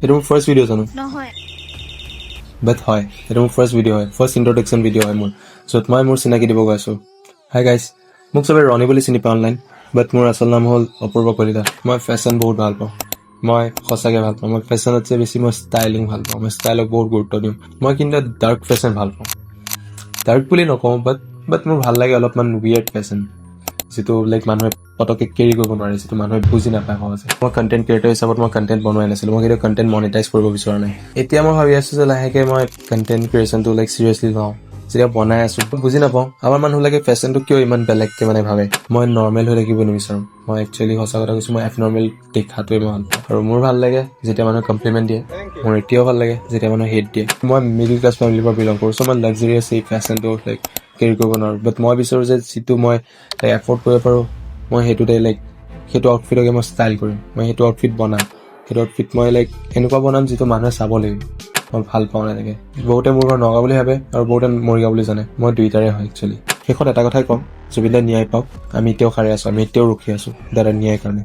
এটা মোৰ first video' জানো নহয় বাট হয় এটা মোৰ ফাৰ্ষ্ট ভিডিঅ' হয় ফাৰ্ষ্ট ইন্ট্ৰডাকশ্যন ভিডিঅ' হয় মোৰ য'ত মই মোৰ চিনাকি দিব গৈ আছোঁ হাই গাইজ মোক চবে ৰণী বুলি চিনি পাওঁ অনলাইন বাট মোৰ আচল নাম হ'ল অপূৰ্ব কলিতা মই ফেশ্বন বহুত ভাল পাওঁ মই সঁচাকৈ ভাল পাওঁ মই ফেশ্বনতকৈ বেছি মই ষ্টাইলিং ভাল পাওঁ মই ষ্টাইলক বহুত গুৰুত্ব দিওঁ মই কিন্তু ডাৰ্ক ফেশ্বন ভাল পাওঁ ডাৰ্ক বুলি নকওঁ বাট মোৰ ভাল লাগে অলপমান উইয়াৰ্ড ফেশ্বন যিটো লাইক মানুহে পটককৈ কেৰি কৰিব নোৱাৰে যিটো মানুহে বুজি নাপায় সহজে মই কণ্টেণ্ট ক্ৰিয়েটৰ হিচাপত মই কণ্টেণ্ট বনোৱাই নাছিলোঁ মই কেতিয়াও কণ্টেণ্ট মনিটাইজ কৰিব বিচৰা নাই এতিয়া মই ভাবি আছোঁ যে লাহেকৈ মই কণ্টেণ্ট ক্ৰিয়েশ্যনটো লাইক চিৰিয়াছলি লওঁ যেতিয়া বনাই আছোঁ বুজি নাপাওঁ আমাৰ মানুহবিলাকে ফেশ্বনটো কিয় ইমান বেলেগকৈ মানে ভাবে মই নৰ্মেল হৈ থাকিব নিবিচাৰোঁ মই একচুৱেলি সঁচা কথা কৈছোঁ মই এবনৰ্মেল দেখাটোৱে মই ভাল পাওঁ আৰু মোৰ ভাল লাগে যেতিয়া মানুহে কমপ্লিমেণ্ট দিয়ে মোৰ এতিয়াও ভাল লাগে যেতিয়া মানুহে হেট দিয়ে মই মিডিল ক্লাছ ফেমিলিৰ পৰা বিলং কৰোঁ চ' মই লাক্সাৰিয়াছ এই ফেশ্বনটো লাইক কেৰি কৰিব নোৱাৰোঁ বাট মই বিচাৰোঁ যে যিটো মই লাইক এফৰ্ড কৰিব পাৰোঁ মই সেইটোতে লাইক সেইটো আউটফিটকে মই ষ্টাইল কৰিম মই সেইটো আউটফিট বনাম সেইটো আউটফিট মই লাইক এনেকুৱা বনাম যিটো মানুহে চাব লাগিব মই ভাল পাওঁ এনেকৈ বহুতে মোৰ ঘৰ নগাঁও বুলি ভাবে আৰু বহুতে মৰিগাঁও বুলি জানে মই দুইটাৰে হয় একচুৱেলি শেষত এটা কথাই ক'ম জুবিন দাই ন্যায় পাওক আমি এতিয়াও সাৰে আছোঁ আমি এতিয়াও ৰখি আছোঁ দাদাৰ ন্যায়ৰ কাৰণে